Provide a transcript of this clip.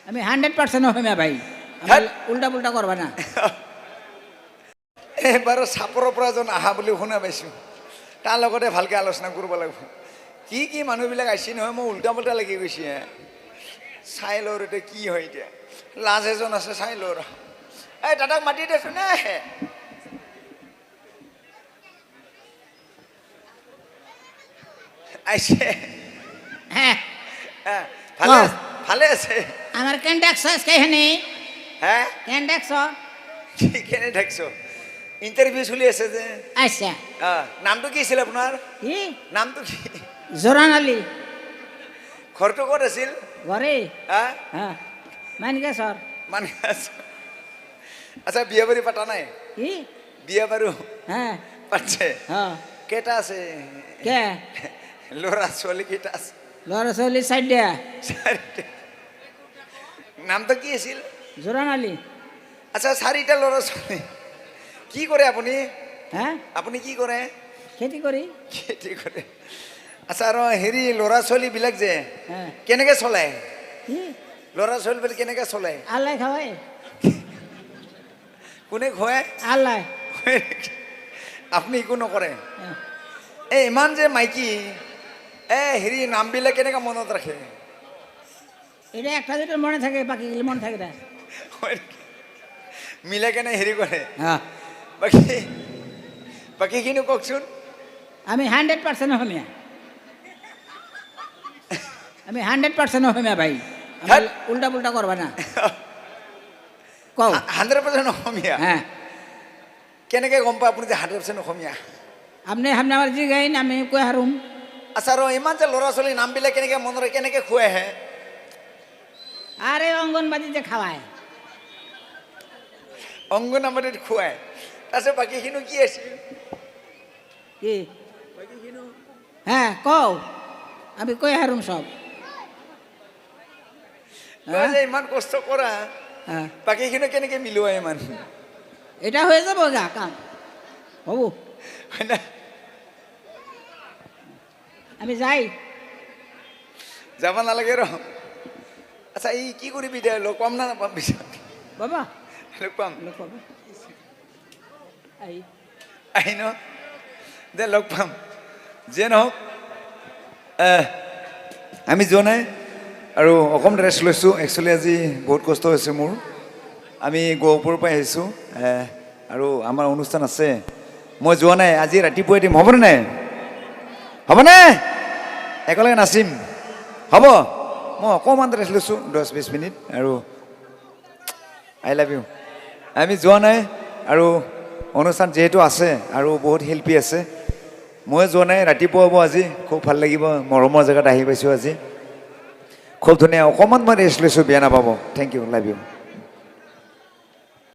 আমি 100% অসমীয়া ভাই উল্টা পুল্টা কৰবা না এবাৰ চাপৰৰ পৰা এজন আহা বুলি শুনা পাইছোঁ তাৰ লগতে ভালকৈ আলোচনা কৰিব লাগিব কি কি মানুহবিলাক আহিছে নহয় মই উল্টা পুল্টা লাগি গৈছে চাই লওঁ এতিয়া কি হয় এতিয়া লাজ এজন আছে চাই লওঁ এই দাদাক মাতি দেচোন নে আহিছে হ্যাঁ ভালে ভালে আছে আমার কেন ডাকছ কেখানে হ্যাঁ কেন ডাকছ কেনে থাকছ ইণ্টাৰভিউ চলি আছে যে আচ্ছা নামটো কি আছিল আপোনাৰ কি নামটো কি জোৰান আলী ঘৰটো ক'ত আছিল ঘৰে হা মানিকেশ্বৰ মানে আচ্ছা বিয়া বাৰু পাতা নাই কি বিয়া বাৰু হ্যাঁ পাতছে হ্যাঁ কেইটা আছে কে ল'ৰা ছোৱালী কেইটা আছে ল'ৰা ছোৱালী চাৰিটা নামটো কি আছিল জোৰান আলী আচ্ছা চাৰিটা ল'ৰা ছোৱালী কি কৰে আপুনি হ্যাঁ আপুনি কি কৰে খেতি কৰি খেতি কৰে আচ্ছা আৰু হেৰি ল'ৰা ছোৱালীবিলাক যে হ্যাঁ কেনেকৈ চলায় কি ল'ৰা ছোৱালীবিলাক কেনেকৈ চলায় আল্লাহ খাওয়াই কোনে খুৱায় আল্লাহ আপুনি একো নকৰে এই ইমান যে মাইকী হেৰি নামবিলাক কেনেকৈ মনত ৰাখে এটা একটা দুটো মনে থাকে বাকিগুলো মনে থাকে না মিলাই কেনে হেৰি কৰে হ্যাঁ বাকীখিনি কওকচোন আমি 100% অসমীয়া আমি 100% অসমীয়া ভাই উল্টা পুল্টা করবা না কও 100% অসমীয়া হ্যাঁ কেনেকৈ গম পায় আপুনি যে 100% অসমীয়া আপনি আমার জি গাইন আমি কই হারুম আচ্ছা আৰু ইমান যে ল'ৰা ছোৱালী নামবিলাক কেনেকৈ মনত ৰাখে কেনেকৈ খুৱাই আহে আৰে অঙ্গনবাড়িতে খাওয়ায় অংগনবাড়ীত খুৱাই তাৰপিছত বাকীখিনি কি আছিল কি হ্যাঁ কও আমি কই হাৰুম সব তই যে ইমান কষ্ট কৰা হ্যাঁ বাকীখিনি কেনেকৈ মিলোৱা ইমান এটা হয়ে যাব গা কাম হব হয় না আমি যাই যাব নালাগে ৰ আচ্ছা এই কি কৰিবি এতিয়া লগ পাম না নাপাম পিছত বাবা লগ পাম লোক পাবো আই আহি ন দে লগ পাম যিয়ে নহওক আমি যোৱা নাই আৰু অকণমান ৰেষ্ট লৈছোঁ একচুৱেলি আজি বহুত কষ্ট হৈছে মোৰ আমি গহপুৰৰ পৰা আহিছোঁ আৰু আমাৰ অনুষ্ঠান আছে মই যোৱা নাই আজি ৰাতিপুৱাই দিম হ'বনে নাই হ'বনে একেলগে নাচিম হ'ব মই অকণমান ৰেষ্ট লৈছোঁ 10-20 মিনিট আৰু আই লাভ ইউ আমি যোৱা নাই আৰু অনুষ্ঠান যিহেতু আছে আৰু বহুত শিল্পী আছে মই যোৱা নাই ৰাতিপুৱা হ'ব আজি খুব ভাল লাগিব মৰমৰ জেগাত আহি পাইছোঁ আজি খুব ধুনীয়া অকণমান মই ৰেষ্ট লৈছোঁ বেয়া নাপাব থেংক ইউ লাভ ইউ